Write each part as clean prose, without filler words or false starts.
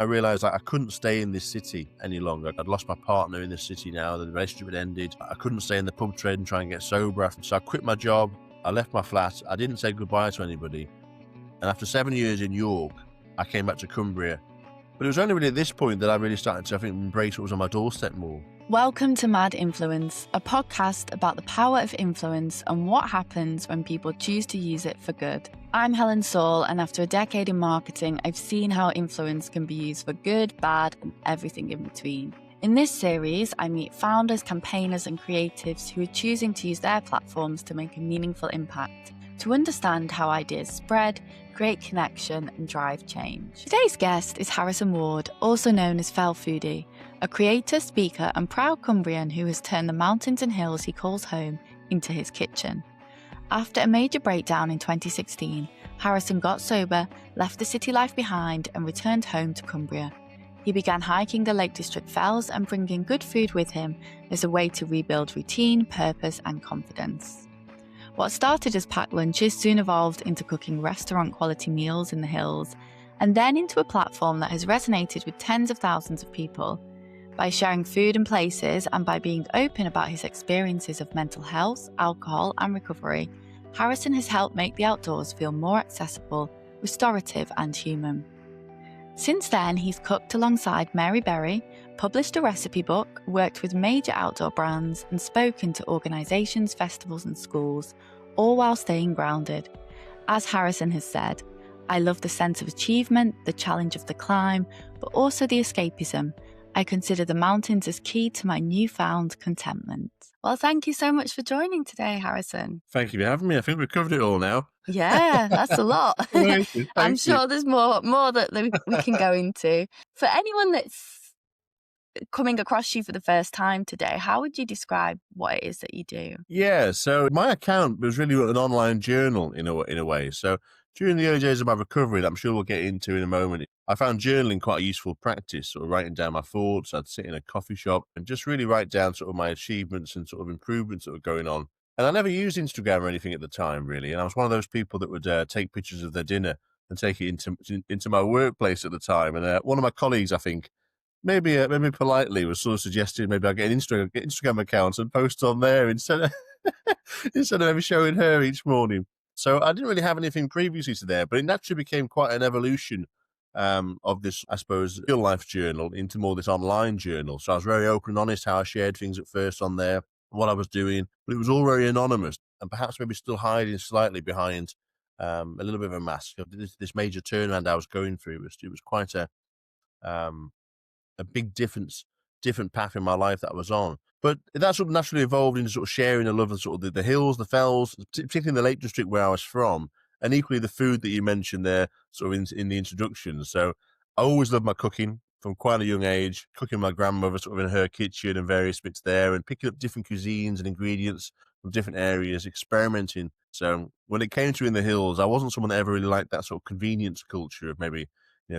I realised I couldn't stay in this city any longer. I'd lost my partner in this city now. The relationship had ended. I couldn't stay in the pub trade and try and get sober. So I quit my job. I left my flat. I didn't say goodbye to anybody. And after 7 years in York, I came back to Cumbria. But it was only really at this point that I really started to, I think, embrace what was on my doorstep more. Welcome to Mad Influence, a podcast about the power of influence and what happens when people choose to use it for good. I'm Helen Saul, and after a decade in marketing, I've seen how influence can be used for good, bad, and everything in between. In this series, I meet founders, campaigners, and creatives who are choosing to use their platforms to make a meaningful impact, to understand how ideas spread, create connection, and drive change. Today's guest is Harrison Ward, also known as Fell Foodie, a creator, speaker, and proud Cumbrian who has turned the mountains and hills he calls home into his kitchen. After a major breakdown in 2016, Harrison got sober, left the city life behind, and returned home to Cumbria. He began hiking the Lake District fells and bringing good food with him as a way to rebuild routine, purpose, and confidence. What started as packed lunches soon evolved into cooking restaurant-quality meals in the hills, and then into a platform that has resonated with tens of thousands of people. By sharing food and places, and by being open about his experiences of mental health, alcohol, and recovery, Harrison has helped make the outdoors feel more accessible, restorative, and human. Since then, he's cooked alongside Mary Berry, published a recipe book, worked with major outdoor brands, and spoken to organisations, festivals, and schools, all while staying grounded. As Harrison has said, "I love the sense of achievement, the challenge of the climb, but also the escapism. I consider the mountains as key to my newfound contentment." Well, thank you so much for joining today, Harrison. Thank you for having me. I think we've covered it all now. Yeah, that's a lot. Amazing. I'm Thank you. sure there's more that we can go into. For anyone that's coming across you for the first time today, how would you describe what it is that you do? Yeah, so my account was really an online journal in a way. So during the early days of my recovery, that I'm sure we'll get into in a moment, I found journaling quite a useful practice, sort of writing down my thoughts. I'd sit in a coffee shop and just really write down sort of my achievements and sort of improvements that were going on. And I never used Instagram or anything at the time, really. And I was one of those people that would take pictures of their dinner and take it into my workplace at the time. And one of my colleagues, I think, maybe politely was sort of suggesting maybe I get an Instagram account and post on there instead of instead of maybe showing her each morning. So I didn't really have anything previously to there, but it naturally became quite an evolution of this, I suppose, real life journal into more this online journal. So I was very open and honest how I shared things at first on there, what I was doing, but it was all very anonymous and perhaps maybe still hiding slightly behind a little bit of a mask of this major turnaround I was going through. It was quite a big different path in my life that I was on. But that sort of naturally evolved into sort of sharing the love of sort of the hills, the fells, particularly in the Lake District where I was from, and equally the food that you mentioned there sort of in the introduction. So I always loved my cooking from quite a young age, cooking my grandmother sort of in her kitchen and various bits there, and picking up different cuisines and ingredients from different areas, experimenting. So when it came to in the hills, I wasn't someone that ever really liked that sort of convenience culture of maybe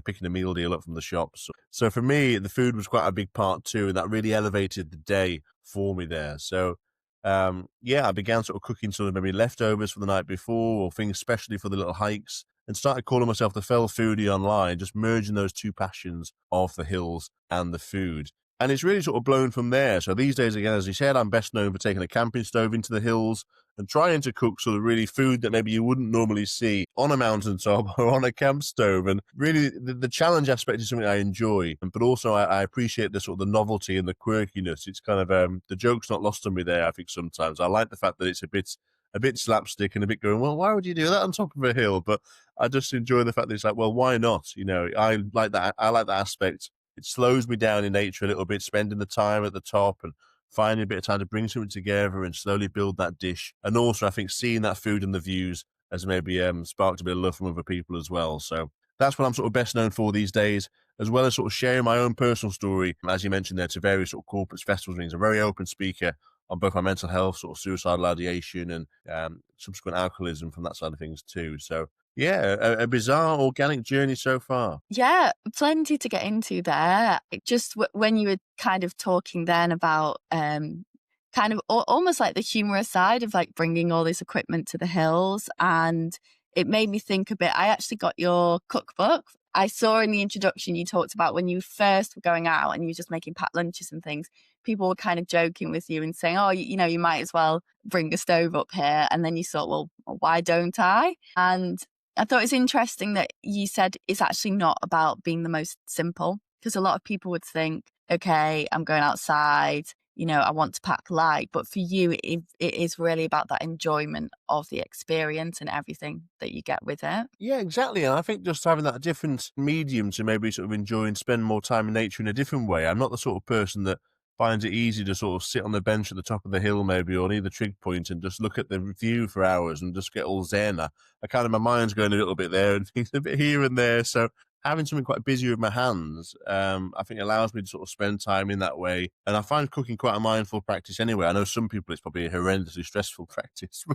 picking a meal deal up from the shops. So for me, the food was quite a big part too, and that really elevated the day for me there. So I began sort of cooking sort of maybe leftovers for the night before or things specially for the little hikes, and started calling myself the Fell Foodie online, just merging those two passions of the hills and the food. And it's really sort of blown from there. So these days, again, as you said, I'm best known for taking a camping stove into the hills and trying to cook sort of really food that maybe you wouldn't normally see on a mountaintop or on a camp stove. And really the challenge aspect is something I enjoy, but also I appreciate the sort of the novelty and the quirkiness. It's kind of, the joke's not lost on me there, I think sometimes. I like the fact that it's a bit slapstick and a bit going, well, why would you do that on top of a hill? But I just enjoy the fact that it's like, well, why not? I like that aspect. It slows me down in nature a little bit, spending the time at the top and finding a bit of time to bring something together and slowly build that dish. And also, I think seeing that food and the views has maybe sparked a bit of love from other people as well. So that's what I'm sort of best known for these days, as well as sort of sharing my own personal story, as you mentioned there, to various sort of corporates, festivals, things. I'm a very open speaker on both my mental health, sort of suicidal ideation and subsequent alcoholism from that side of things too. So yeah, a bizarre organic journey so far. Yeah, plenty to get into there. Just when you were kind of talking then about kind of almost like the humorous side of like bringing all this equipment to the hills, and it made me think a bit. I actually got your cookbook I saw in the introduction you talked about when you first were going out and you were just making packed lunches and things, people were kind of joking with you and saying, oh, you know, you might as well bring a stove up here. And then you thought, well, why don't I? And I thought it's interesting that you said it's actually not about being the most simple, because a lot of people would think, okay, I'm going outside, you know, I want to pack light. But for you, it is really about that enjoyment of the experience and everything that you get with it. Yeah, exactly. And I think just having that different medium to maybe sort of enjoy and spend more time in nature in a different way. I'm not the sort of person that finds it easy to sort of sit on the bench at the top of the hill maybe or near the trig point and just look at the view for hours and just get all zen. I kind of, my mind's going a little bit there and things a bit here and there. So having something quite busy with my hands, I think allows me to sort of spend time in that way. And I find cooking quite a mindful practice anyway. I know some people it's probably a horrendously stressful practice,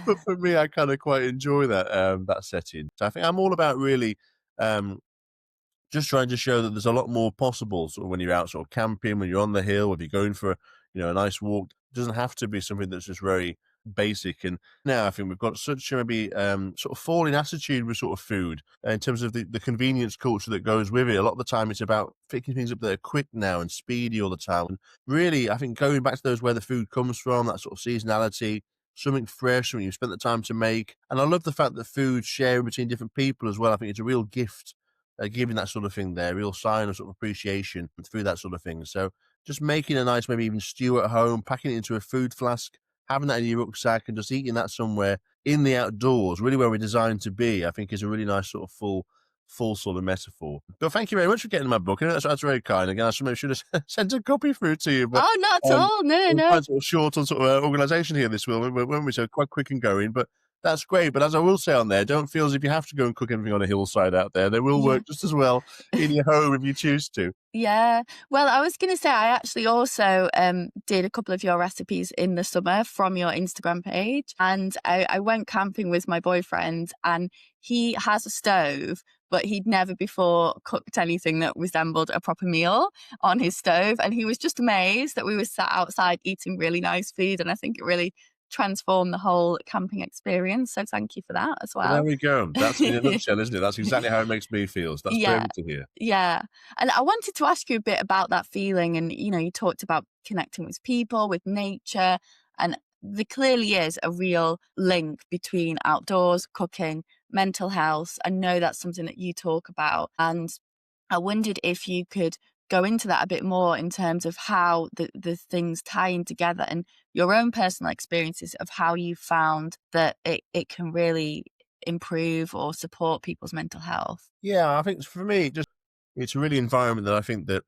but for me, I kind of quite enjoy that setting. So I think I'm all about really um, just trying to show that there's a lot more possible sort of when you're out sort of camping, when you're on the hill, if you're going for, a nice walk. It doesn't have to be something that's just very basic. And now I think we've got such a maybe sort of falling attitude with sort of food in terms of the convenience culture that goes with it. A lot of the time it's about picking things up that are quick now and speedy all the time. And really, I think going back to those where the food comes from, that sort of seasonality, something fresh, something you've spent the time to make. And I love the fact that food sharing between different people as well. I think it's a real gift, giving that sort of thing there, real sign of sort of appreciation through that sort of thing. So just making a nice, maybe even stew at home, packing it into a food flask, having that in your rucksack and just eating that somewhere in the outdoors, really where we're designed to be, I think is a really nice sort of full sort of metaphor. But thank you very much for getting my book. That's very kind. Again, I should have sent a copy through to you. But Oh, not at all. No, we're no. quite sort of short on sort of organisation here this week, weren't we? So quite quick and going. But that's great. But as I will say on there, don't feel as if you have to go and cook everything on a hillside out there. They will Yeah. work just as well in your home if you choose to. Yeah. Well, I was going to say, I actually also did a couple of your recipes in the summer from your Instagram page. And I went camping with my boyfriend, and he has a stove, but he'd never before cooked anything that resembled a proper meal on his stove. And he was just amazed that we were sat outside eating really nice food. And I think it really transformed the whole camping experience. So thank you for that as Well, there well. we go. That's in a nutshell, isn't it? That's exactly how it makes me feel. So that's Yeah. perfect to hear. Yeah. And I wanted to ask you a bit about that feeling. And, you know, you talked about connecting with people, with nature, and there clearly is a real link between outdoors, cooking, mental health. I know that's something that you talk about. And I wondered if you could go into that a bit more in terms of how the things tie in together and your own personal experiences of how you found that it can really improve or support people's mental health. Yeah, I think for me, it's a really environment that I think that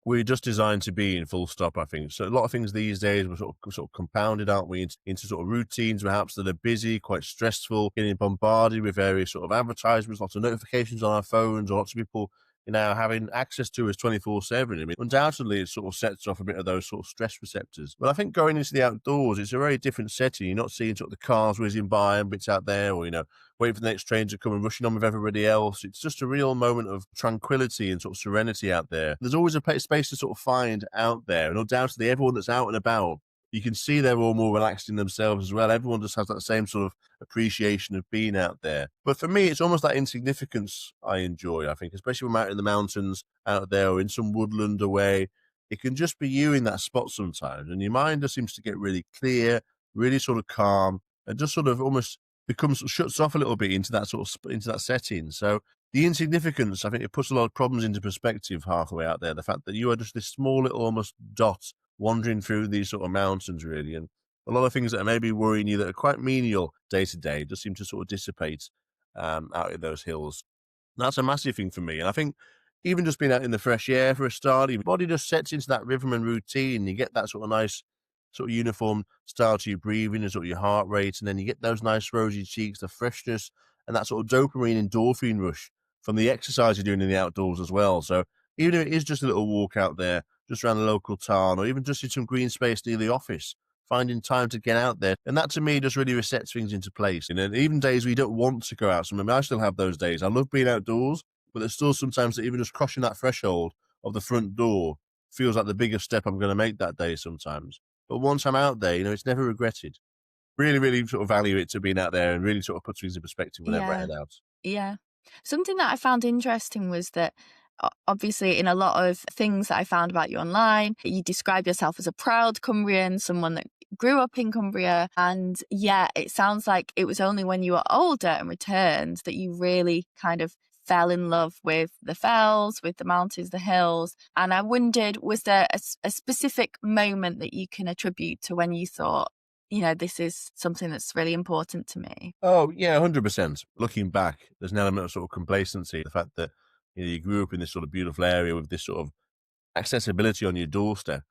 we're just designed to be in, full stop, I think. So a lot of things these days we're sort of compounded, aren't we, into sort of routines perhaps that are busy, quite stressful, getting bombarded with various sort of advertisements, lots of notifications on our phones, or lots of people, having access to us 24/7. I mean, undoubtedly it sort of sets off a bit of those sort of stress receptors. But I think going into the outdoors, it's a very different setting. You're not seeing sort of the cars whizzing by and bits out there, or, waiting for the next train to come and rushing on with everybody else. It's just a real moment of tranquility and sort of serenity out there. There's always a space to sort of find out there. And undoubtedly, everyone that's out and about, you can see they're all more relaxed in themselves as well. Everyone just has that same sort of appreciation of being out there. But for me, it's almost that insignificance I enjoy, I think, especially when I'm out in the mountains out there or in some woodland away. It can just be you in that spot sometimes. And your mind just seems to get really clear, really sort of calm, and just sort of almost shuts off a little bit into that into that setting. So the insignificance, I think, it puts a lot of problems into perspective halfway out there. The fact that you are just this small little almost dot wandering through these sort of mountains, really, and a lot of things that are maybe worrying you that are quite menial day to day just seem to sort of dissipate out in those hills. That's a massive thing for me. And I think even just being out in the fresh air for a start, your body just sets into that rhythm and routine. You get that sort of nice, sort of uniform style to your breathing and sort of your heart rate. And then you get those nice rosy cheeks, the freshness, and that sort of dopamine endorphin rush from the exercise you're doing in the outdoors as well. So even if it is just a little walk out there, just around the local town, or even just in some green space near the office, finding time to get out there. And that to me just really resets things into place. Even days where you don't want to go out. So I still have those days. I love being outdoors, but there's still sometimes that even just crossing that threshold of the front door feels like the biggest step I'm going to make that day sometimes. But once I'm out there, it's never regretted. Really, really sort of value it to being out there and really sort of put things in perspective whenever I Yeah. head out. Yeah. Something that I found interesting was that obviously in a lot of things that I found about you online, you describe yourself as a proud Cumbrian, someone that grew up in Cumbria. And yeah, it sounds like it was only when you were older and returned that you really kind of fell in love with the fells, with the mountains, the hills. And I wondered, was there a specific moment that you can attribute to when you thought, this is something that's really important to me? Oh, yeah, 100%. Looking back, there's an element of sort of complacency. The fact that you grew up in this sort of beautiful area with this sort of accessibility on your doorstep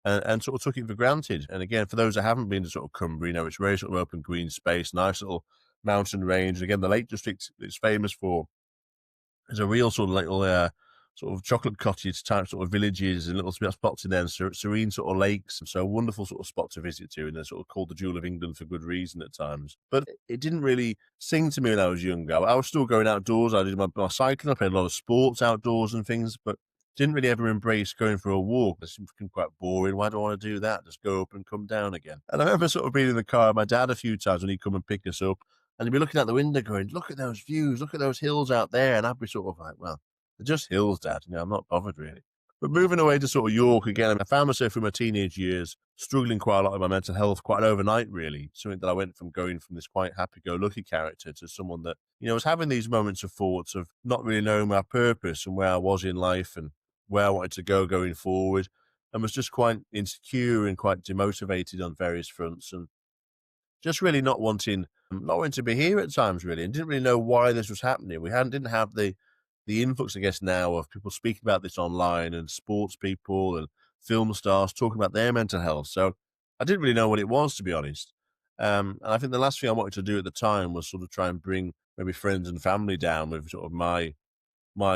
and sort of took it for granted. And again, for those that haven't been to sort of Cumbria, it's very sort of open green space, nice little mountain range. Again, the Lake District is famous for there's a real sort of little sort of chocolate cottage type sort of villages and little spots in there, and serene sort of lakes. And so wonderful sort of spot to visit to, and they're sort of called the Jewel of England for good reason at times. But it didn't really sing to me when I was younger. I was still going outdoors. I did my cycling. I played a lot of sports outdoors and things, but didn't really ever embrace going for a walk. It seemed quite boring. Why do I want to do that? Just go up and come down again. And I remember sort of being in the car with my dad a few times when he'd come and pick us up. And he'd be looking out the window going, look at those views, look at those hills out there. And I'd be sort of like, well, they're just hills, Dad. I'm not bothered really. But moving away to sort of York again, I found myself in my teenage years struggling quite a lot with my mental health, quite overnight really. Something that I went from going from this quite happy-go-lucky character to someone that, was having these moments of thoughts of not really knowing my purpose and where I was in life and where I wanted to go going forward, and was just quite insecure and quite demotivated on various fronts. And just really not wanting to be here at times really, and didn't really know why this was happening. Didn't have the influx, I guess, now of people speaking about this online and sports people and film stars talking about their mental health. So I didn't really know what it was, to be honest. And I think the last thing I wanted to do at the time was sort of try and bring maybe friends and family down with sort of my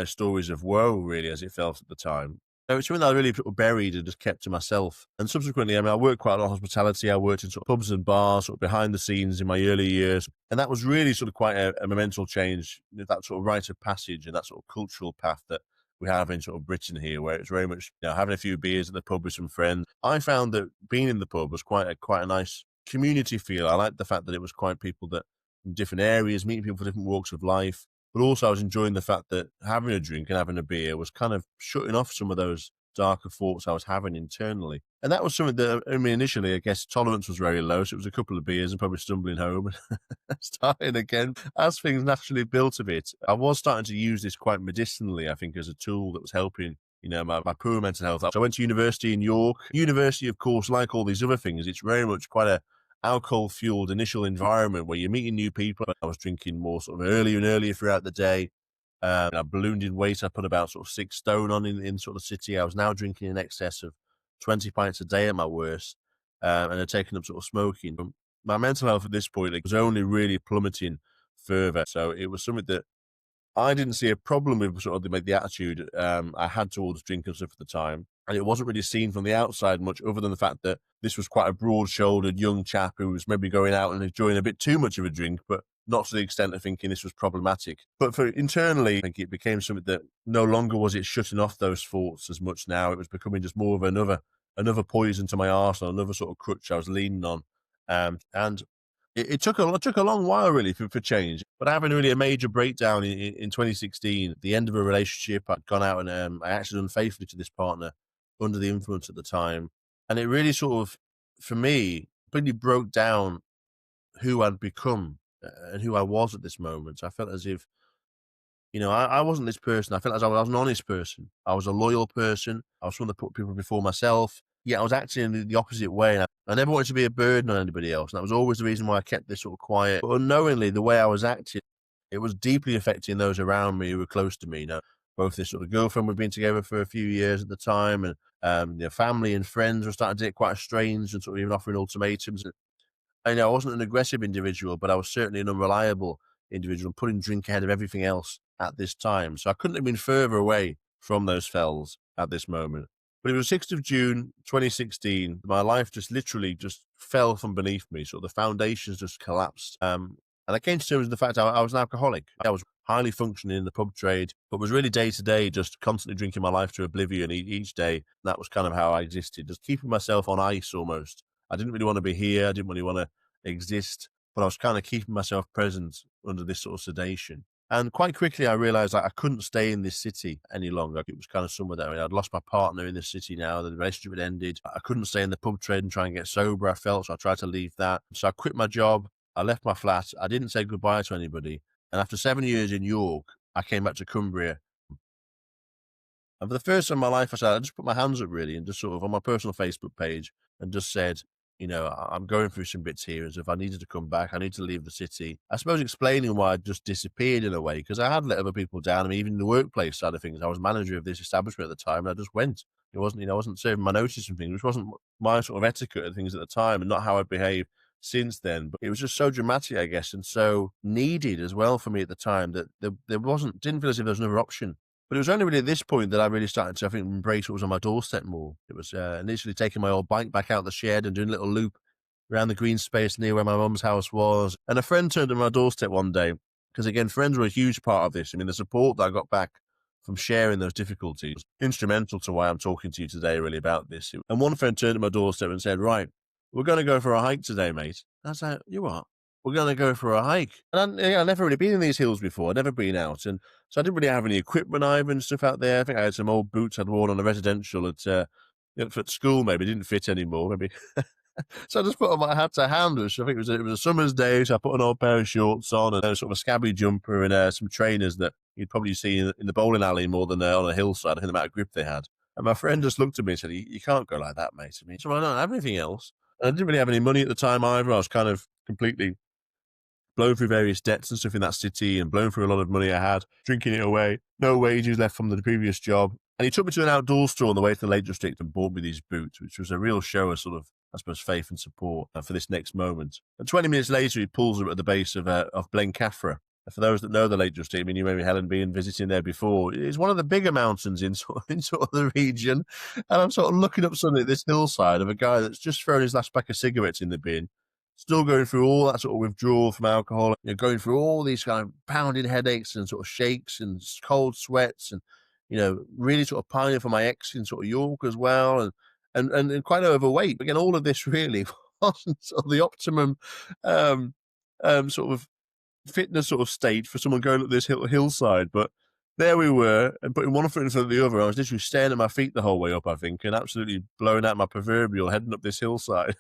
stories of woe, really, as it felt at the time. So it's something that I really sort of buried and just kept to myself. And subsequently, I worked quite a lot of hospitality. I worked in sort of pubs and bars, sort of behind the scenes in my early years. And that was really sort of quite a momental change, that sort of rite of passage and that sort of cultural path that we have in sort of Britain here, where it's very much, having a few beers at the pub with some friends. I found that being in the pub was quite a nice community feel. I liked the fact that it was quite people that from different areas, meeting people from different walks of life. But also I was enjoying the fact that having a drink and having a beer was kind of shutting off some of those darker thoughts I was having internally. And that was something that, initially, I guess tolerance was very low. So it was a couple of beers and probably stumbling home and starting again. As things naturally built a bit, I was starting to use this quite medicinally, I think, as a tool that was helping my poor mental health. So I went to university in York. University, of course, like all these other things, it's very much quite a alcohol-fueled initial environment where you're meeting new people. I was drinking more sort of earlier and earlier throughout the day. I ballooned in weight. I put about sort of 6 stone on in sort of city. I was now drinking in excess of 20 pints a day at my worst, and I'd taken up sort of smoking. My mental health at this point was only really plummeting further. So it was something that I didn't see a problem with sort of the attitude I had towards drinking stuff at the time. And it wasn't really seen from the outside much other than the fact that this was quite a broad-shouldered young chap who was maybe going out and enjoying a bit too much of a drink, but not to the extent of thinking this was problematic. But for internally, I think it became something that no longer was it shutting off those thoughts as much now. It was becoming just more of another poison to my arsenal, another sort of crutch I was leaning on. And it took a long while really for change, but having really a major breakdown in 2016, the end of a relationship. I'd gone out and I acted unfaithfully to this partner under the influence at the time, and it really sort of, for me, really broke down who I'd become and who I was at this moment. I felt as if I wasn't this person. I felt as I was an honest person. I was a loyal person. I was someone that put people before myself. Yet I was acting in the opposite way. I never wanted to be a burden on anybody else. And that was always the reason why I kept this sort of quiet. But unknowingly, the way I was acting, it was deeply affecting those around me who were close to me. Both this sort of girlfriend we'd been together for a few years at the time, and family and friends were starting to get quite estranged and sort of even offering ultimatums. I wasn't an aggressive individual, but I was certainly an unreliable individual, putting drink ahead of everything else at this time. So I couldn't have been further away from those fells at this moment. But it was 6th of June, 2016. My life just literally just fell from beneath me. Sort of the foundations just collapsed. And I came to terms with the fact I was an alcoholic. I was highly functioning in the pub trade, but was really day to day just constantly drinking my life to oblivion each day. That was kind of how I existed, just keeping myself on ice almost. I didn't really want to be here. I didn't really want to exist, but I was kind of keeping myself present under this sort of sedation. And quite quickly, I realized I couldn't stay in this city any longer. It was kind of somewhere that I'd lost my partner in this city now. The relationship had ended. I couldn't stay in the pub trade and try and get sober, I felt. So I tried to leave that. So I quit my job. I left my flat. I didn't say goodbye to anybody. And after 7 years in York, I came back to Cumbria. And for the first time in my life, I just put my hands up really and just sort of on my personal Facebook page and just said, I'm going through some bits here as if I needed to come back. I need to leave the city. I suppose explaining why I just disappeared in a way, because I had let other people down. I mean, even in the workplace side of things, I was manager of this establishment at the time and I just went. It wasn't, I wasn't serving my notice and things, which wasn't my sort of etiquette and things at the time and not how I behaved since then. But it was just so dramatic, I guess, and so needed as well for me at the time that didn't feel as if there was another option. But it was only really at this point that I really started to, I think, embrace what was on my doorstep more. It was initially taking my old bike back out the shed and doing a little loop around the green space near where my mum's house was. And a friend turned on my doorstep one day, because again, friends were a huge part of this. I mean, the support that I got back from sharing those difficulties, instrumental to why I'm talking to you today really about this. And one friend turned to my doorstep and said, right, we're going to go for a hike today, mate. And I was like, you what? We're going to go for a hike. And I'd never really been in these hills before. I'd never been out. And so I didn't really have any equipment either and stuff out there. I think I had some old boots I'd worn on a residential at school, maybe. Didn't fit anymore, maybe. So I just put on my hat to hand. I think it was a summer's day, so I put an old pair of shorts on and sort of a scabby jumper and some trainers that you'd probably see in the bowling alley more than on a hillside. I think the amount of grip they had. And my friend just looked at me and said, you can't go like that, mate. I mean, so I don't have anything else. And I didn't really have any money at the time either. I was kind of completely blown through various debts and stuff in that city and blown through a lot of money I had, drinking it away, no wages left from the previous job. And he took me to an outdoor store on the way to the Lake District and bought me these boots, which was a real show of sort of, I suppose, faith and support for this next moment. And 20 minutes later, he pulls up at the base of Blencathra. For those that know the Lake District, I mean, you maybe Helen been visiting there before. It's one of the bigger mountains in sort of the region. And I'm sort of looking up suddenly at this hillside of a guy that's just thrown his last pack of cigarettes in the bin, still going through all that sort of withdrawal from alcohol, going through all these kind of pounding headaches and sort of shakes and cold sweats and, really sort of pining for my ex in sort of York as well and quite overweight. Again, all of this really wasn't sort of the optimum sort of fitness sort of state for someone going up this hillside. But there we were, and putting one foot in front of the other. I was literally staring at my feet the whole way up, I think, and absolutely blowing out my proverbial heading up this hillside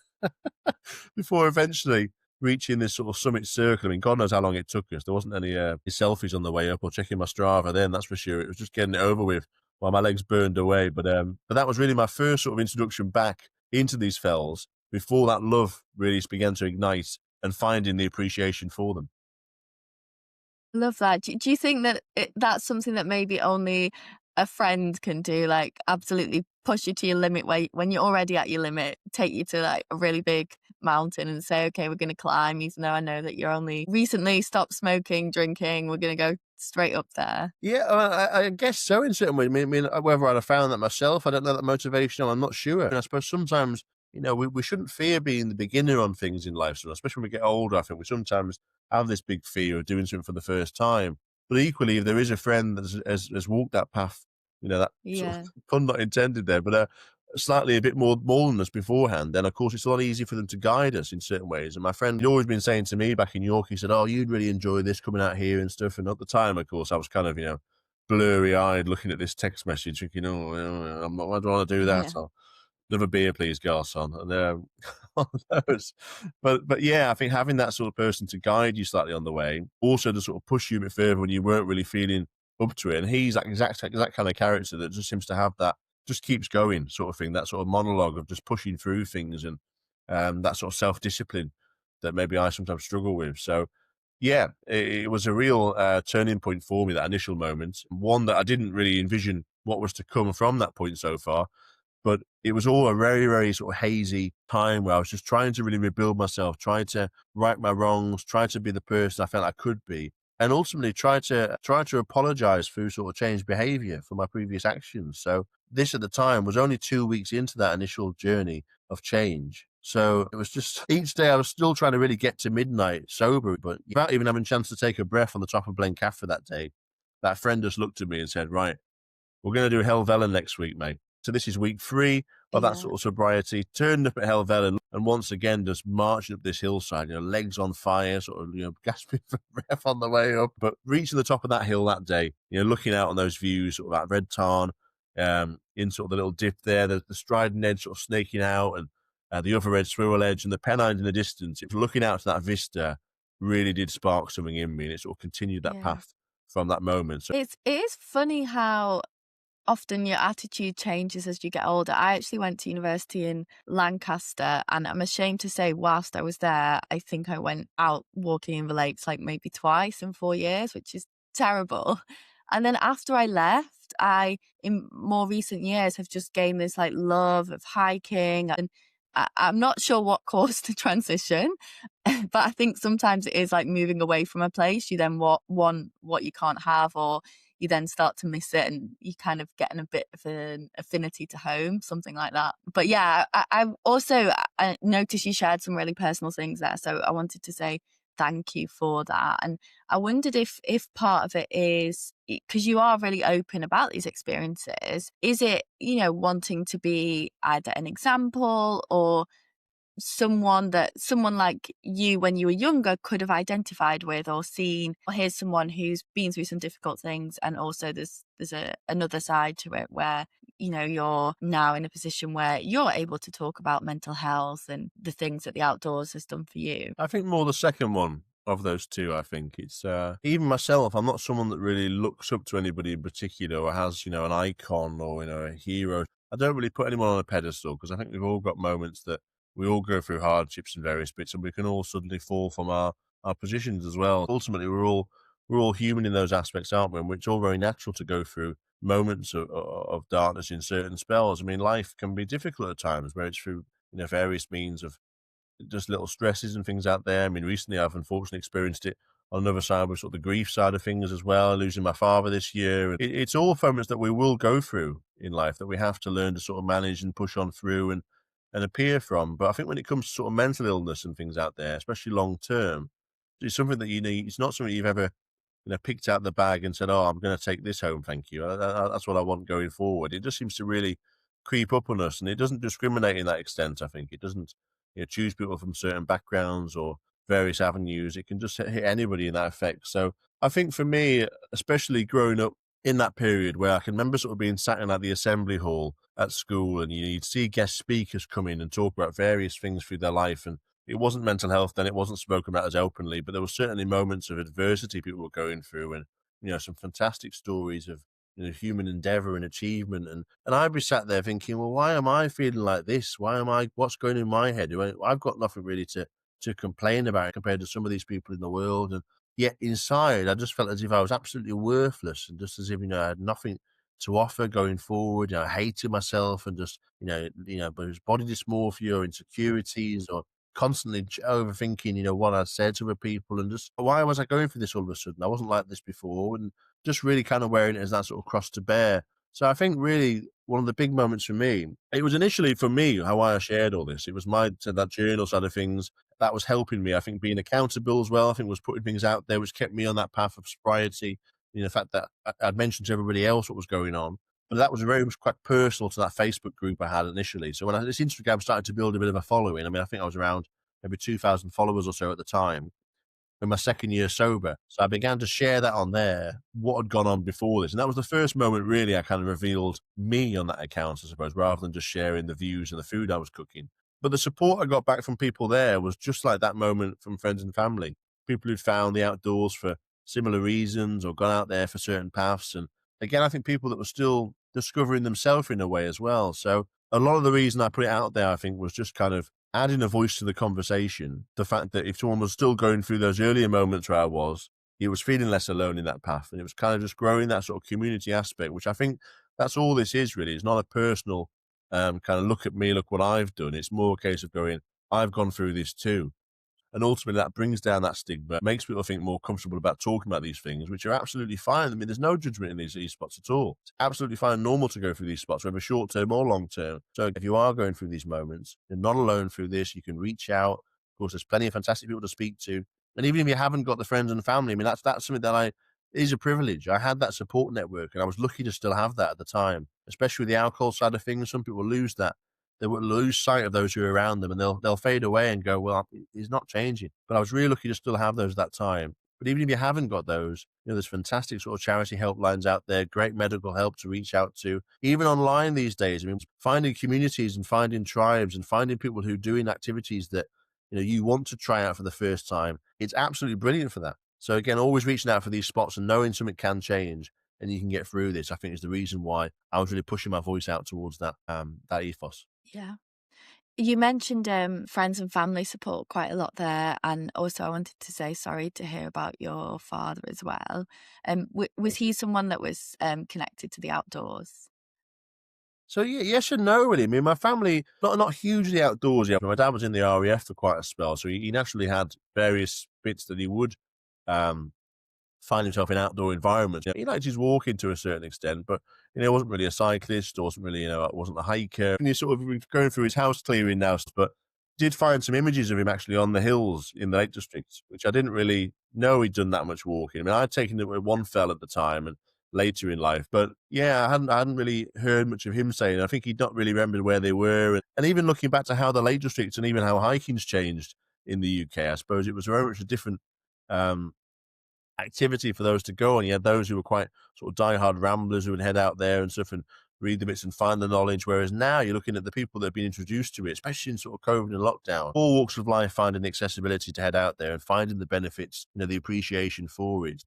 before eventually reaching this sort of summit circle. I mean, God knows how long it took us. There wasn't any selfies on the way up or checking my Strava then, that's for sure. It was just getting it over with while my legs burned away. But that was really my first sort of introduction back into these fells before that love really began to ignite and finding the appreciation for them. Love that. Do you think that that's something that maybe only a friend can do, like absolutely push you to your limit when you're already at your limit, take you to like a really big mountain and say, okay, we're going to climb, even though I know that you're only recently stopped smoking, drinking, we're going to go straight up there? Yeah, I guess so in certain ways. I mean, whether I'd have found that myself, I don't know that motivation. I'm not sure. And I suppose sometimes, we shouldn't fear being the beginner on things in life. So especially when we get older, I think we sometimes have this big fear of doing something for the first time. But equally, if there is a friend that has walked that path, that sort of pun not intended there, but slightly a bit more than us beforehand, then of course it's a lot easier for them to guide us in certain ways. And my friend had always been saying to me back in York, he said, oh, you'd really enjoy this coming out here and stuff. And at the time, of course, I was kind of, blurry-eyed looking at this text message, thinking, I'm not, I don't want to do that. Yeah. Another beer, please, garçon. And all those. But yeah, I think having that sort of person to guide you slightly on the way, also to sort of push you a bit further when you weren't really feeling up to it. And he's that exact kind of character that just seems to have that, just keeps going sort of thing, that sort of monologue of just pushing through things and that sort of self-discipline that maybe I sometimes struggle with. So yeah, it was a real turning point for me, that initial moment, one that I didn't really envision what was to come from that point so far. But it was all a very, very sort of hazy time where I was just trying to really rebuild myself, trying to right my wrongs, try to be the person I felt I could be, and ultimately try to apologize for sort of changed behavior for my previous actions. So this at the time was only 2 weeks into that initial journey of change. So it was just each day I was still trying to really get to midnight sober, but without even having a chance to take a breath on the top of Blencathra that day, that friend just looked at me and said, right, we're going to do Helvellyn next week, mate. So this is week 3 of that Yeah. sort of sobriety. Turned up at Helvellyn and once again just marching up this hillside, legs on fire, sort of, gasping for breath on the way up. But reaching the top of that hill that day, looking out on those views, sort of that Red Tarn, in sort of the little dip there, the Striding Edge sort of snaking out, and the other red Swirl Edge and the Pennines in the distance. It was looking out to that vista really did spark something in me, and it sort of continued that Yeah. path from that moment. So It is funny how often your attitude changes as you get older. I actually went to university in Lancaster, and I'm ashamed to say, whilst I was there, I think I went out walking in the lakes like maybe twice in 4 years, which is terrible. And then after I left, in more recent years, have just gained this like love of hiking. And I'm not sure what caused the transition, but I think sometimes it is like moving away from a place. You then want what you can't have, or you then start to miss it, and you kind of get in a bit of an affinity to home, something like that. But yeah, I also I noticed you shared some really personal things there. So I wanted to say thank you for that. And I wondered if part of it is because you are really open about these experiences, is it, wanting to be either an example or someone like you when you were younger could have identified with or seen, or here's someone who's been through some difficult things, and also there's another side to it where you're now in a position where you're able to talk about mental health and the things that the outdoors has done for you. I think more the second one of those two. I think it's even myself. I'm not someone that really looks up to anybody in particular or has an icon or a hero. I don't really put anyone on a pedestal because I think we've all got moments that we all go through hardships and various bits, and we can all suddenly fall from our positions as well. Ultimately, we're all human in those aspects, aren't we? And it's all very natural to go through moments of darkness in certain spells. I mean, life can be difficult at times, where it's through various means of just little stresses and things out there. I mean, recently I've unfortunately experienced it on another side with sort of the grief side of things as well, losing my father this year. It's all moments that we will go through in life that we have to learn to sort of manage and push on through and appear from. But I think when it comes to sort of mental illness and things out there, especially long term, it's something that it's not something you've ever picked out the bag and said, "Oh, I'm going to take this home, thank you. That's what I want going forward." It just seems to really creep up on us, and it doesn't discriminate in that extent. I think it doesn't choose people from certain backgrounds or various avenues. It can just hit anybody in that effect. So I think for me, especially growing up in that period where I can remember sort of being sat in like the assembly hall at school, and you'd see guest speakers come in and talk about various things through their life, and it wasn't mental health then, it wasn't spoken about as openly, but there were certainly moments of adversity people were going through, and some fantastic stories of human endeavor and achievement, and I'd be sat there thinking, well, why am I feeling like this? What's going in my head? I've got nothing really to complain about compared to some of these people in the world, and yet inside I just felt as if I was absolutely worthless, and just as if I had nothing to offer going forward. I hated myself, and just but it was body dysmorphia or insecurities, or constantly overthinking, what I said to other people, and just why was I going through this all of a sudden? I wasn't like this before, and just really kind of wearing it as that sort of cross to bear. So I think really one of the big moments for me, it was initially for me how I shared all this. It was that journal side of things that was helping me. I think being accountable as well, I think was putting things out there, which kept me on that path of sobriety. The fact that I'd mentioned to everybody else what was going on, but that was very much quite personal to that Facebook group I had initially. So when this Instagram started to build a bit of a following, I mean, I think I was around maybe 2,000 followers or so at the time in my second year sober. So I began to share that on there, what had gone on before this. And that was the first moment really I kind of revealed me on that account, I suppose, rather than just sharing the views and the food I was cooking. But the support I got back from people there was just like that moment from friends and family, people who'd found the outdoors for similar reasons or gone out there for certain paths. And again, I think people that were still discovering themselves in a way as well. So a lot of the reason I put it out there, I think, was just kind of adding a voice to the conversation. The fact that if someone was still going through those earlier moments where I was, he was feeling less alone in that path. And it was kind of just growing that sort of community aspect, which I think that's all this is really. It's not a personal kind of look at me, look what I've done. It's more a case of going, I've gone through this too. And ultimately that brings down that stigma, makes people think more comfortable about talking about these things, which are absolutely fine. I mean, there's no judgment in these spots at all. It's absolutely fine, normal to go through these spots, whether short term or long term. So if you are going through these moments, you're not alone through this. You can reach out. Of course, there's plenty of fantastic people to speak to. And even if you haven't got the friends and family, I mean, that's something that it is a privilege. I had that support network, and I was lucky to still have that at the time, especially with the alcohol side of things. Some people lose that. They will lose sight of those who are around them, and they'll fade away and go, "Well, he's not changing." But I was really lucky to still have those at that time. But even if you haven't got those, there's fantastic sort of charity helplines out there, great medical help to reach out to. Even online these days, I mean, finding communities and finding tribes and finding people who are doing activities that you want to try out for the first time. It's absolutely brilliant for that. So again, always reaching out for these spots and knowing something can change and you can get through this, I think is the reason why I was really pushing my voice out towards that ethos. Yeah. You mentioned friends and family support quite a lot there, and also I wanted to say sorry to hear about your father as well. Was he someone that was connected to the outdoors? So yeah, yes and no, really. I mean, my family not hugely outdoorsy. My dad was in the RAF for quite a spell, so he naturally had various bits that he would um, find himself in outdoor environments. He liked his walking to a certain extent, but wasn't really a cyclist, wasn't really, wasn't a hiker. And he's sort of going through his house clearing now, but did find some images of him actually on the hills in the Lake District, which I didn't really know he'd done that much walking. I mean, I'd taken it with one fell at the time and later in life, but yeah, I hadn't really heard much of him saying. I think he'd not really remembered where they were, and even looking back to how the Lake District and even how hiking's changed in the UK, I suppose it was very much a different um, activity for those to go on. You had those who were quite sort of diehard ramblers who would head out there and stuff and read the bits and find the knowledge. Whereas now you're looking at the people that have been introduced to it, especially in sort of COVID and lockdown, all walks of life finding the accessibility to head out there and finding the benefits, the appreciation for it.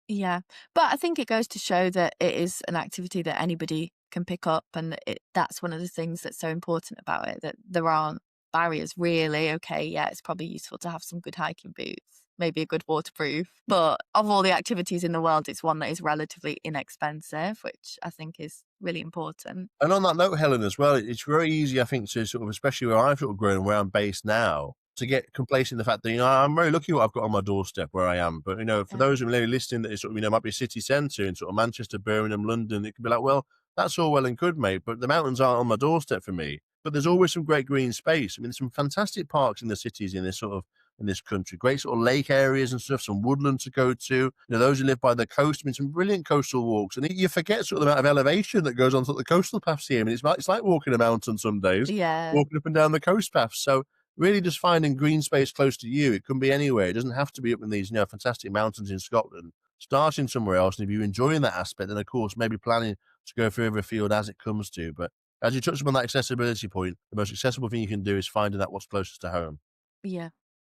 Yeah, but I think it goes to show that it is an activity that anybody can pick up, and that's one of the things that's so important about it, that there aren't barriers really. Okay, yeah, it's probably useful to have some good hiking boots, maybe a good waterproof, but of all the activities in the world, it's one that is relatively inexpensive, which I think is really important. And on that note, Helen, as well, it's very easy, I think, to sort of, especially where I've sort of grown and where I'm based now, to get complacent in the fact that, I'm very lucky what I've got on my doorstep where I am. But, for Yeah. those who are maybe listening that is sort of, might be a city centre in sort of Manchester, Birmingham, London, it could be like, well, that's all well and good, mate, but the mountains aren't on my doorstep for me. But there's always some great green space. I mean, there's some fantastic parks in the cities in this country, great sort of lake areas and stuff, some woodland to go to. Those who live by the coast, I mean, some brilliant coastal walks. And you forget sort of the amount of elevation that goes on to the coastal paths here. I mean, it's like walking a mountain some days, Yeah, walking up and down the coast paths. So really just finding green space close to you. It can be anywhere. It doesn't have to be up in these, fantastic mountains in Scotland. Starting somewhere else, and if you're enjoying that aspect, then of course maybe planning to go further afield as it comes to. But as you touched upon that accessibility point, the most accessible thing you can do is finding that what's closest to home. yeah.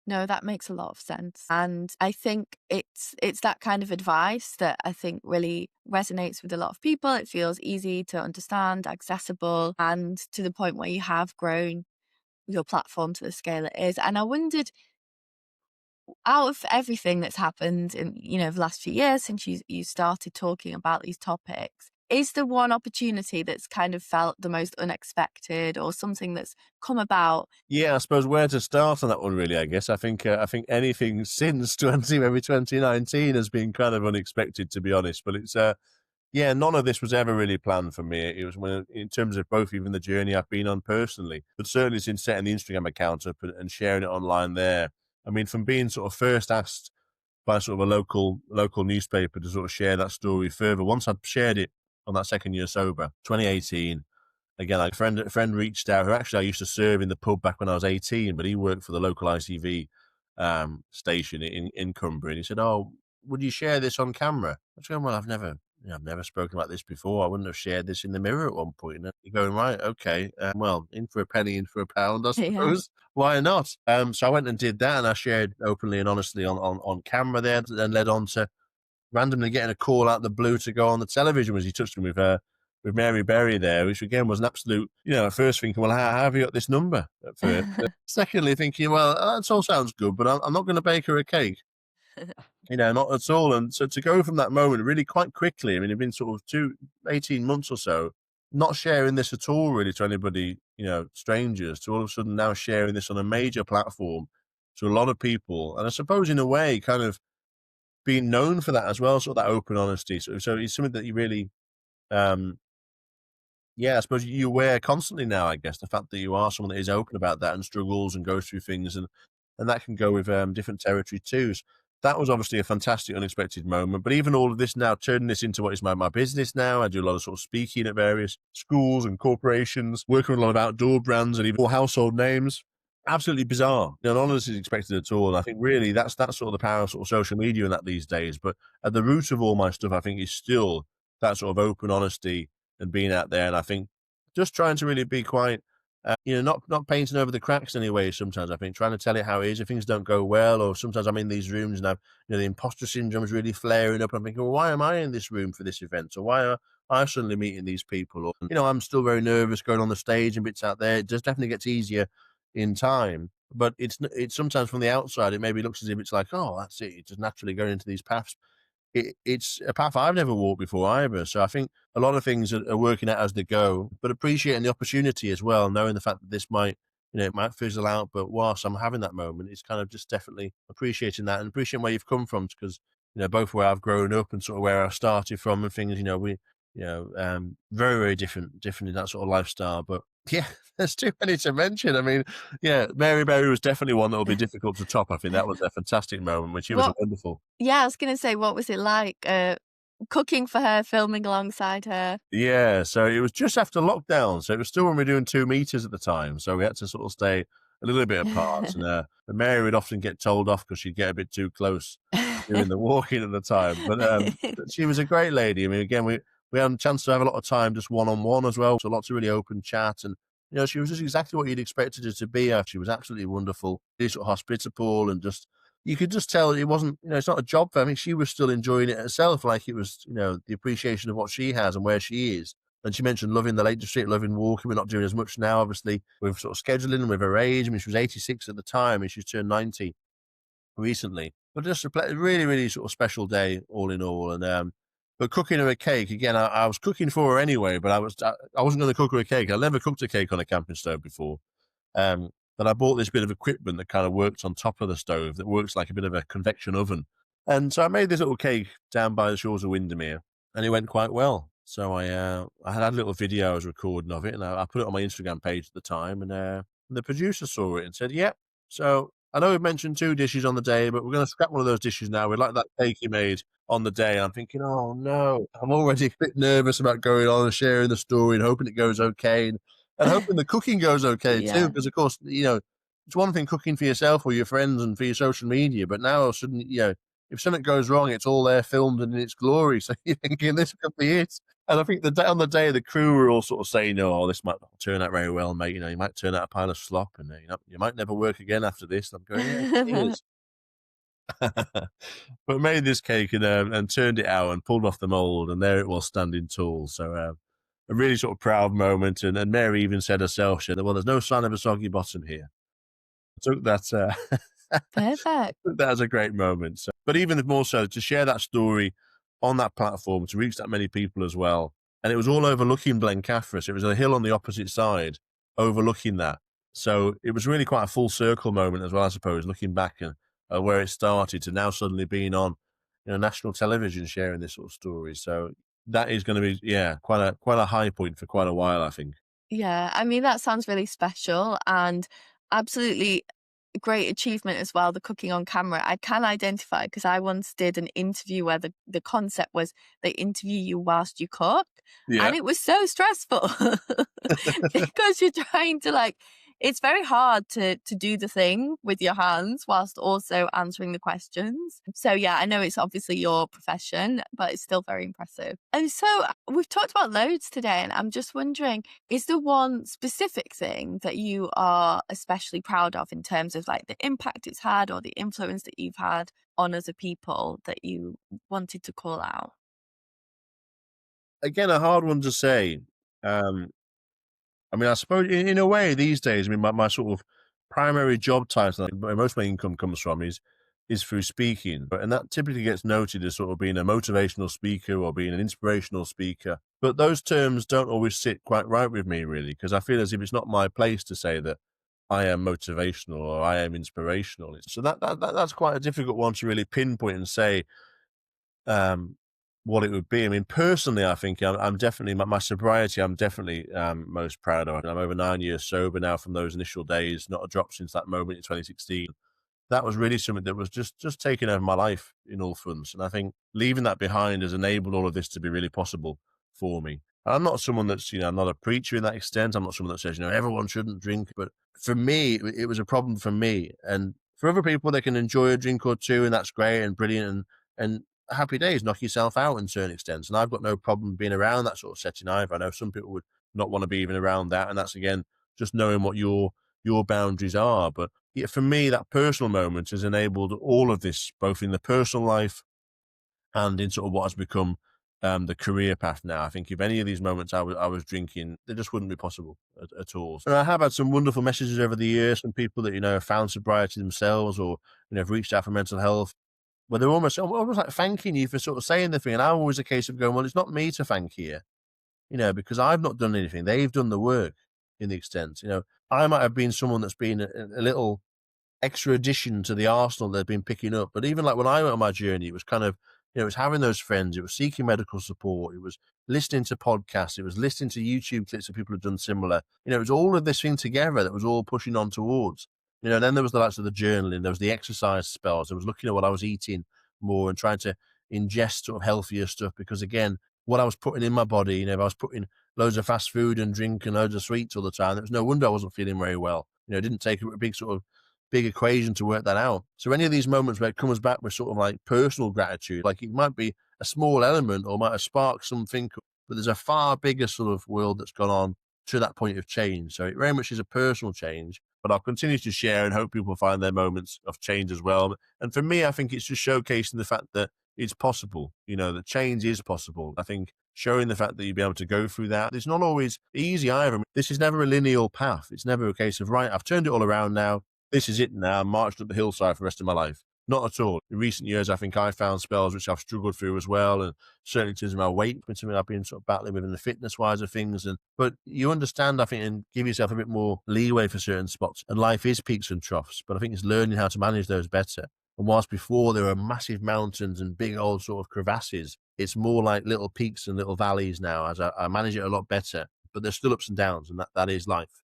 No, that makes a lot of sense. And I think it's that kind of advice that I think really resonates with a lot of people. It feels easy to understand, accessible, and to the point where you have grown your platform to the scale it is. And I wondered, out of everything that's happened in, the last few years since you started talking about these topics, is there one opportunity that's kind of felt the most unexpected, or something that's come about? Yeah, I suppose where to start on that one, really. I guess I think anything since maybe 2019 has been kind of unexpected, to be honest. But it's yeah, none of this was ever really planned for me. It was in terms of both even the journey I've been on personally, but certainly since setting the Instagram account up and sharing it online there. I mean, from being sort of first asked by sort of a local newspaper to sort of share that story further. Once I'd shared it on that second year sober, 2018. Again, like a friend reached out who actually I used to serve in the pub back when I was 18, but he worked for the local ITV station in Cumbria. And he said, "Oh, would you share this on camera?" I was going, "Well, I've never spoken about this before. I wouldn't have shared this in the mirror at one point." And you're going, "Right, okay, well, in for a penny, in for a pound, I Yeah. suppose. Why not?" So I went and did that, and I shared openly and honestly on camera there, then led on to randomly getting a call out of the blue to go on the television as he touched him with Mary Berry there, which again was an absolute, at first thinking, well, how have you got this number at first? Secondly, thinking, well, that all sounds good, but I'm not going to bake her a cake, not at all. And so to go from that moment really quite quickly, I mean, it'd been sort of 18 months or so, not sharing this at all really to anybody, strangers, to all of a sudden now sharing this on a major platform to a lot of people. And I suppose in a way, kind of being known for that as well, sort of that open honesty. So it's something that you really, um, yeah, I suppose you wear constantly now, I guess, the fact that you are someone that is open about that and struggles and goes through things and that can go with different territory too. that was obviously a fantastic, unexpected moment. But even all of this now, turning this into what is my business now, I do a lot of sort of speaking at various schools and corporations, working with a lot of outdoor brands and even household names. Absolutely bizarre. None of this is expected at all. And I think really that's sort of the power of sort of social media and that these days. But at the root of all my stuff, I think is still that sort of open honesty and being out there. And I think just trying to really be quite not painting over the cracks anyway. Sometimes I think trying to tell it how it is. If things don't go well, or sometimes I'm in these rooms and the imposter syndrome is really flaring up. I'm thinking, well, why am I in this room for this event? Or why are I suddenly meeting these people? Or I'm still very nervous going on the stage and bits out there. It just definitely gets easier in time, but it's sometimes from the outside it maybe looks as if it's like, oh, that's it. It's just naturally going into these paths. It's a path I've never walked before either. So I think a lot of things are working out as they go, but appreciating the opportunity as well, knowing the fact that this might, it might fizzle out. But whilst I'm having that moment, it's kind of just definitely appreciating that and appreciating where you've come from, because, both where I've grown up and sort of where I started from and things, very, very different in that sort of lifestyle. But yeah, there's too many to mention. I mean, yeah, Mary Berry was definitely one that will be difficult to top. I think that was a fantastic moment when she was What wonderful. Yeah, I was gonna say, what was it like, cooking for her, filming alongside her? Yeah, so it was just after lockdown, so it was still when we were doing 2 meters at the time, so we had to sort of stay a little bit apart, and Mary would often get told off because she'd get a bit too close doing the walking at the time, but she was a great lady. I mean, again, we had a chance to have a lot of time just one-on-one as well, so lots of really open chat, and, she was just exactly what you'd expected her to be. She was absolutely wonderful, really sort of hospitable, and just you could just tell it wasn't, it's not a job for her. I mean, she was still enjoying it herself, like it was, the appreciation of what she has and where she is. And she mentioned loving the Lake District, loving walking. We're not doing as much now, obviously, with sort of scheduling with her age. I mean, she was 86 at the time and she's turned 90 recently. But just a really, really sort of special day, all in all. And but cooking her a cake again, I was cooking for her anyway, but I wasn't going to cook her a cake. I never cooked a cake on a camping stove before. Um, but I bought this bit of equipment that kind of works on top of the stove, that works like a bit of a convection oven. And so I made this little cake down by the shores of Windermere, and it went quite well. So I had a little video I was recording of it, and I put it on my Instagram page at the time, and the producer saw it and said, "Yep." So I know we've mentioned 2 dishes on the day, but we're going to scrap one of those dishes now. We'd like that cake you made on the day. I'm thinking, oh no, I'm already a bit nervous about going on and sharing the story and hoping it goes okay. And hoping the cooking goes okay too, Yeah. because of course, it's one thing cooking for yourself or your friends and for your social media, but now all of a sudden, if something goes wrong, it's all there filmed and in its glory. So you're thinking this could be it. And I think on the day, the crew were all sort of saying, "Oh, this might not turn out very well, mate. You might turn out a pile of slop, and you might never work again after this." And I'm going, "Yeah, cheers." But made this cake and turned it out and pulled off the mold, and there it was standing tall. So a really sort of proud moment. And Mary even said herself, she said, "Well, there's no sign of a soggy bottom here." I took that Perfect. took that as a great moment. So, but even more so to share that story on that platform to reach that many people as well. And it was all overlooking Blencathra. So it was a hill on the opposite side overlooking that. So it was really quite a full circle moment as well, I suppose, looking back and where it started to now suddenly being on, national television sharing this sort of story. So that is going to be, yeah, quite a high point for quite a while, I think. Yeah, I mean, that sounds really special and absolutely great achievement as well, the cooking on camera. I can identify because I once did an interview where the concept was they interview you whilst you cook. Yeah. And it was so stressful because you're trying to it's very hard to do the thing with your hands whilst also answering the questions. So yeah, I know it's obviously your profession, but it's still very impressive. And so we've talked about loads today, and I'm just wondering, is there one specific thing that you are especially proud of in terms of the impact it's had or the influence that you've had on other people that you wanted to call out? Again, a hard one to say. Um, I mean, I suppose in a way these days, I mean, my sort of primary job title, where most of my income comes from, is through speaking, and that typically gets noted as sort of being a motivational speaker or being an inspirational speaker. But those terms don't always sit quite right with me, really, because I feel as if it's not my place to say that I am motivational or I am inspirational. So that's quite a difficult one to really pinpoint and say um, what it would be. I mean, personally, I think I'm definitely my sobriety. I'm definitely most proud of. I'm over 9 years sober now from those initial days. Not a drop since that moment in 2016. that was really something that was just taking over my life in all fronts. And I think leaving that behind has enabled all of this to be really possible for me. I'm not someone that's, I'm not a preacher in that extent. I'm not someone that says, everyone shouldn't drink. But for me, it was a problem for me. And for other people, they can enjoy a drink or two, and that's great and brilliant. And happy days, knock yourself out in certain extents. And I've got no problem being around that sort of setting either. I know some people would not want to be even around that. And that's, again, just knowing what your boundaries are. But yeah, for me, that personal moment has enabled all of this, both in the personal life and in sort of what has become the career path now. I think if any of these moments I was drinking, they just wouldn't be possible at all. And I have had some wonderful messages over the years from people that, have found sobriety themselves, or, have reached out for mental health, where they're almost like thanking you for sort of saying the thing. And I'm always a case of going, well, it's not me to thank here, because I've not done anything. They've done the work in the extent, I might have been someone that's been a little extra addition to the arsenal they've been picking up. But even like when I went on my journey, it was kind of, it was having those friends, it was seeking medical support, it was listening to podcasts, it was listening to YouTube clips of people who've done similar. It was all of this thing together that was all pushing on towards. And then there was the likes of the journaling, there was the exercise spells, I was looking at what I was eating more and trying to ingest sort of healthier stuff, because again, what I was putting in my body, if I was putting loads of fast food and drink and loads of sweets all the time, it was no wonder I wasn't feeling very well. It didn't take a big equation to work that out. So any of these moments where it comes back with sort of like personal gratitude, like it might be a small element or might have sparked something, but there's a far bigger sort of world that's gone on to that point of change. So it very much is a personal change, but I'll continue to share and hope people find their moments of change as well. And for me, I think it's just showcasing the fact that it's possible, that change is possible. I think showing the fact that you'll be able to go through that. It's not always easy either. This is never a linear path. It's never a case of, right, I've turned it all around now. This is it now. I'm marched up the hillside for the rest of my life. Not at all. In recent years, I think I found spells which I've struggled through as well. And certainly in terms of my weight, been something I've been sort of battling with in the fitness wise of things. But you understand, I think, and give yourself a bit more leeway for certain spots. And life is peaks and troughs, but I think it's learning how to manage those better. And whilst before there were massive mountains and big old sort of crevasses, it's more like little peaks and little valleys now, as I manage it a lot better. But there's still ups and downs, and that is life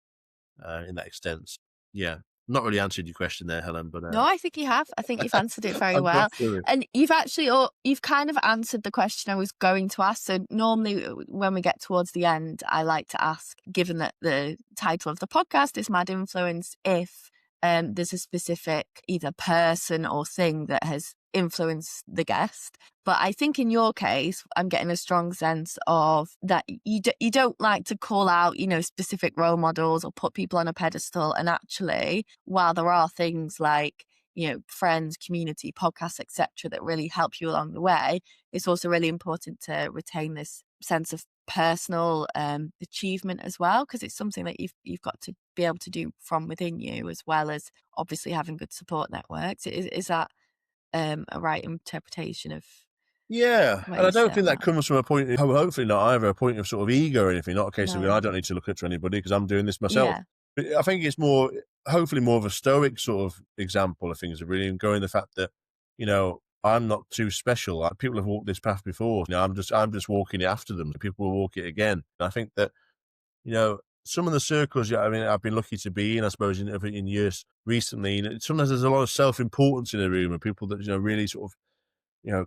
in that extent. Yeah. Not really answered your question there, Helen, but no, I think you have. I think you've answered it very I've well. got through it. And you've kind of answered the question I was going to ask. So normally when we get towards the end, I like to ask, given that the title of the podcast is Mad Influence, if there's a specific either person or thing that has influenced the guest. But I think in your case, I'm getting a strong sense of that you don't like to call out, specific role models or put people on a pedestal. And actually, while there are things like, friends, community, podcasts, etc., that really help you along the way, it's also really important to retain this sense of personal achievement as well, because it's something that you've got to be able to do from within you, as well as obviously having good support networks. Is that a right interpretation of? Yeah, and I don't think that comes from a point, hopefully not either, a point of sort of ego or anything, not a case of, I don't need to look up to anybody because I'm doing this myself. Yeah. But I think it's hopefully more of a stoic sort of example of things, really, and going the fact that, I'm not too special. Like, people have walked this path before. I'm just walking it after them. People will walk it again. And I think that, some of the circles, I've been lucky to be in, I suppose, in years recently, sometimes there's a lot of self-importance in a room, and people that, really sort of,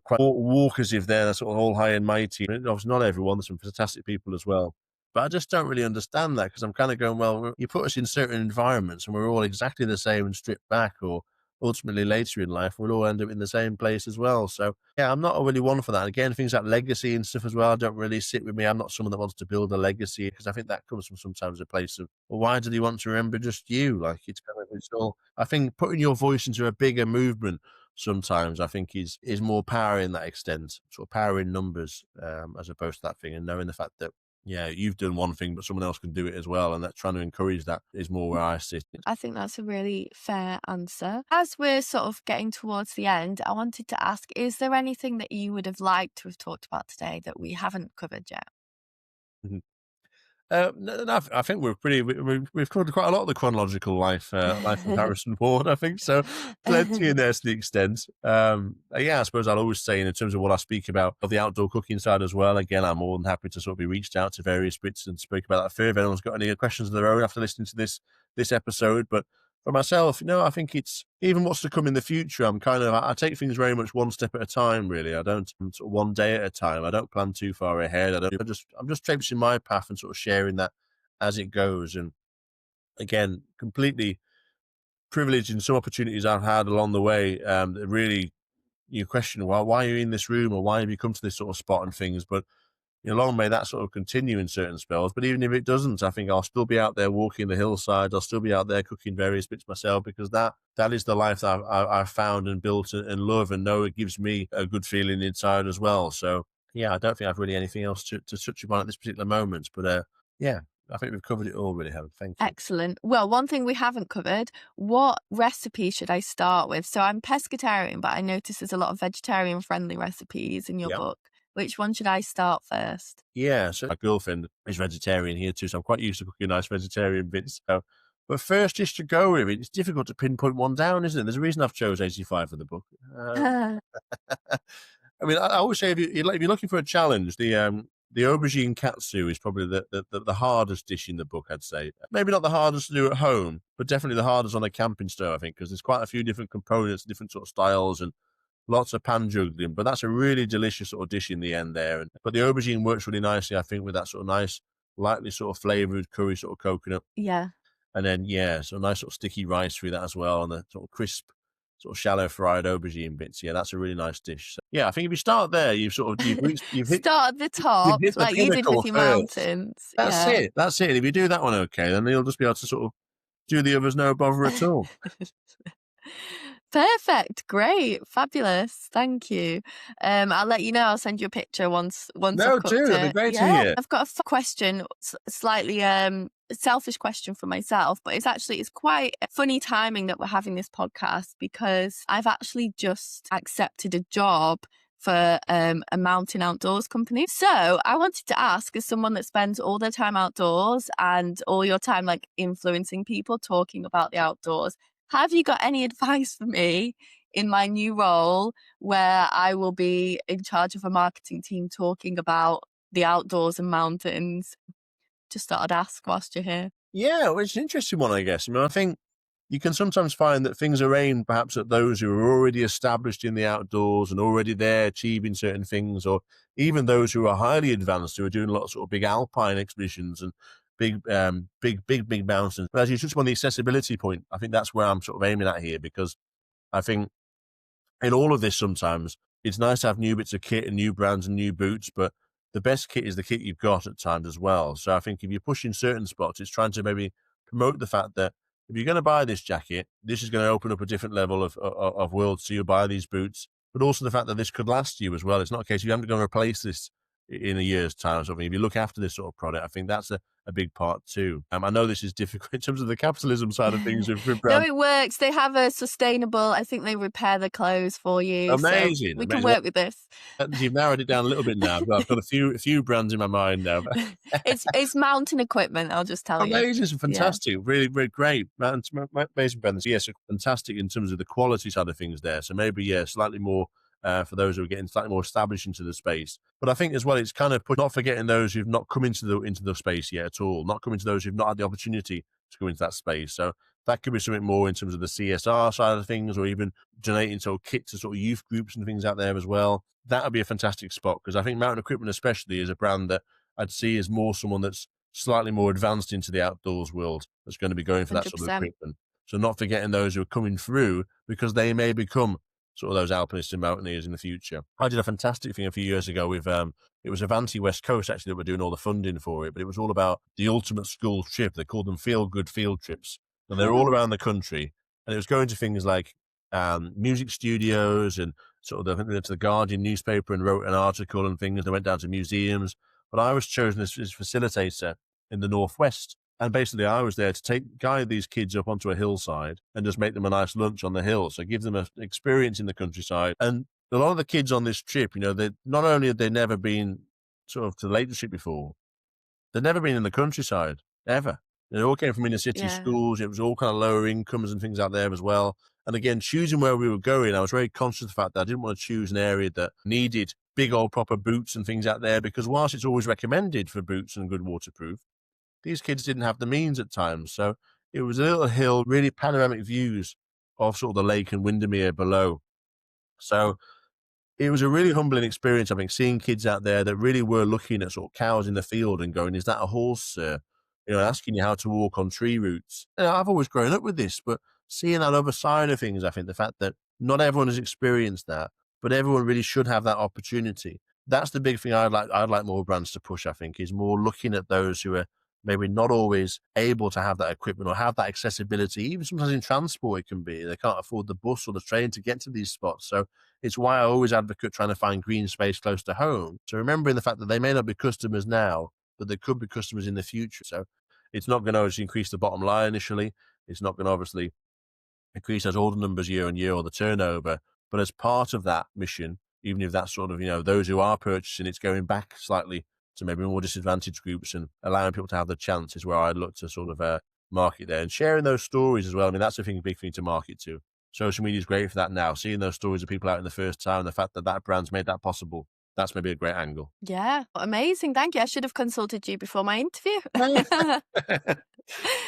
quite walk as if they're sort of all high and mighty. Obviously, not everyone. There's some fantastic people as well. But I just don't really understand that, because I'm kind of going, well, you put us in certain environments and we're all exactly the same and stripped back, or ultimately later in life, we'll all end up in the same place as well. So, yeah, I'm not really one for that. Again, things like legacy and stuff as well don't really sit with me. I'm not someone that wants to build a legacy, because I think that comes from sometimes a place of, well, why do they want to remember just you? Like, I think putting your voice into a bigger movement sometimes, I think is more power in that extent, sort of power in numbers, as opposed to that thing, and knowing the fact that, yeah, you've done one thing, but someone else can do it as well. And that trying to encourage that is more where I sit. I think that's a really fair answer. As we're sort of getting towards the end, I wanted to ask, is there anything that you would have liked to have talked about today that we haven't covered yet? No, I think we've covered quite a lot of the chronological life of Harrison Ford, I think. So plenty in there to the extent. I suppose I'll always say, in terms of what I speak about of the outdoor cooking side as well, again, I'm more than happy to sort of be reached out to various bits and speak about that further. If anyone's got any questions of their own after listening to this episode, but for myself, I think it's even what's to come in the future. I take things very much one step at a time, really. I don't sort of one day at a time. I don't plan too far ahead. I'm just traipsing my path and sort of sharing that as it goes. And again, completely privileged in some opportunities I've had along the way. That really, you question, well, why are you in this room, or why have you come to this sort of spot and things? But long may that sort of continue in certain spells. But even if it doesn't, I think I'll still be out there walking the hillside. I'll still be out there cooking various bits myself, because that is the life that I've found and built and love, and know it gives me a good feeling inside as well. So yeah, I don't think I've really anything else to touch upon at this particular moment. But yeah, I think we've covered it all, really, Helen. Thank you. Excellent. Well, one thing we haven't covered, what recipe should I start with? So I'm pescatarian, but I notice there's a lot of vegetarian friendly recipes in your Yeah. book. Which one should I start first? Yeah, so my girlfriend is vegetarian here too, so I'm quite used to cooking nice vegetarian bits. But first dish to go with, it's difficult to pinpoint one down, isn't it? There's a reason I've chose 85 for the book. I mean, I always say if you're looking for a challenge, the aubergine katsu is probably the hardest dish in the book, I'd say. Maybe not the hardest to do at home, but definitely the hardest on a camping stove, I think, because there's quite a few different components, different sort of styles, and lots of pan juggling. But that's a really delicious sort of dish in the end there. But the aubergine works really nicely, I think, with that sort of nice, lightly sort of flavoured curry sort of coconut. Yeah. And then, yeah, so a nice sort of sticky rice through that as well, and the sort of crisp, sort of shallow fried aubergine bits. Yeah, that's a really nice dish. So, yeah, I think if you start there, you've hit Start at the top, the like you did pinnacle with your first. mountains. That's it. That's it. If you do that one okay, then you'll just be able to sort of do the others no bother at all. Perfect. Great. Fabulous. Thank you. I'll let you know. I'll send you a picture once I've cooked Do. That'd be it. great to hear. I've got a question, slightly selfish question for myself, but it's quite funny timing that we're having this podcast, because I've actually just accepted a job for a mountain outdoors company. So I wanted to ask, as someone that spends all their time outdoors and all your time like influencing people, talking about the outdoors, have you got any advice for me in my new role, where I will be in charge of a marketing team talking about the outdoors and mountains? Just thought I'd ask whilst you're here. Yeah, well, it's an interesting one, I guess. I mean, I think you can sometimes find that things are aimed perhaps at those who are already established in the outdoors and already there achieving certain things, or even those who are highly advanced, who are doing a lot of sort of big alpine expeditions and big mountains. But as you touched upon the accessibility point, I think that's where I'm sort of aiming at here, because I think in all of this, sometimes it's nice to have new bits of kit and new brands and new boots, but the best kit is the kit you've got at times as well. So I think if you're pushing certain spots, it's trying to maybe promote the fact that if you're going to buy this jacket, this is going to open up a different level of world. So you buy these boots, but also the fact that this could last you as well. It's not a case you haven't going to replace this in a year's time or something. If you look after this sort of product, I think that's a big part too. I know this is difficult in terms of the capitalism side of things. No, it works. They have a sustainable, I think they repair the clothes for you. Amazing. So we can work with this. You've narrowed it down a little bit now. I've got a few brands in my mind now. It's mountain equipment, I'll just tell you. Amazing, fantastic, really, really great. Amazing brands. Yes, fantastic in terms of the quality side of things there. So maybe, slightly more for those who are getting slightly more established into the space. But I think as well, it's kind of not forgetting those who've not come into the space yet at all, not coming to those who've not had the opportunity to go into that space. So that could be something more in terms of the CSR side of things, or even donating sort of kits to sort of youth groups and things out there as well. That would be a fantastic spot, because I think Mountain Equipment especially is a brand that I'd see as more someone that's slightly more advanced into the outdoors world, that's going to be going for that sort of 100%. equipment. So not forgetting those who are coming through, because they may become sort of those alpinists and mountaineers in the future. I did a fantastic thing a few years ago with, it was Avanti West Coast actually that were doing all the funding for it, but it was all about the ultimate school trip. They called them feel good field trips. And they're all around the country. And it was going to things like music studios, and sort of, I think they went to the Guardian newspaper and wrote an article and things. They went down to museums. But I was chosen as facilitator in the Northwest. And basically, I was there to guide these kids up onto a hillside and just make them a nice lunch on the hill. So give them an experience in the countryside. And a lot of the kids on this trip, they not only had they never been sort of to the Lake District before, they'd never been in the countryside, ever. They all came from inner city schools. It was all kind of lower incomes and things out there as well. And again, choosing where we were going, I was very conscious of the fact that I didn't want to choose an area that needed big old proper boots and things out there, because whilst it's always recommended for boots and good waterproof, these kids didn't have the means at times. So It was a little hill, really panoramic views of sort of the lake and Windermere below. So it was a really humbling experience, I think, seeing kids out there that really were looking at sort of cows in the field and going, "Is that a horse, sir?" Asking you how to walk on tree roots. I've always grown up with this, but seeing that other side of things, I think the fact that not everyone has experienced that, but everyone really should have that opportunity. That's the big thing I'd like more brands to push, I think, is more looking at those who are maybe not always able to have that equipment or have that accessibility. Even sometimes in transport, it can be. They can't afford the bus or the train to get to these spots. So it's why I always advocate trying to find green space close to home. So remembering the fact that they may not be customers now, but they could be customers in the future. So it's not going to obviously increase the bottom line initially. It's not going to obviously increase those order numbers year on year or the turnover. But as part of that mission, even if that's sort of, those who are purchasing, it's going back slightly to maybe more disadvantaged groups and allowing people to have the chance is where I'd look to sort of market there and sharing those stories as well. I mean, that's a big thing to market to. Social media is great for that now. Seeing those stories of people out in the first time, and the fact that that brand's made that possible, that's maybe a great angle. Yeah, amazing. Thank you. I should have consulted you before my interview.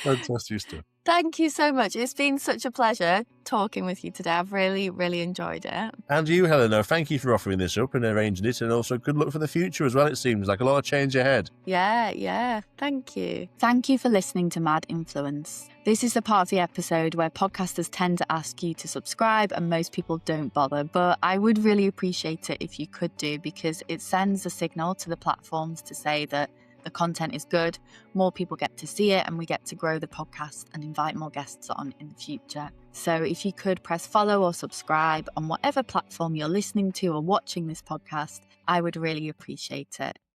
Fantastic stuff. Thank you so much. It's been such a pleasure talking with you today. I've really, really enjoyed it. And you, Helena, thank you for offering this up and arranging it, and also good luck for the future as well. It seems like a lot of change ahead. Yeah. Thank you. Thank you for listening to Mad Influence. This is the part of the episode where podcasters tend to ask you to subscribe and most people don't bother, but I would really appreciate it if you could do, because it sends a signal to the platforms to say that the content is good, more people get to see it, and we get to grow the podcast and invite more guests on in the future. So if you could press follow or subscribe on whatever platform you're listening to or watching this podcast, I would really appreciate it.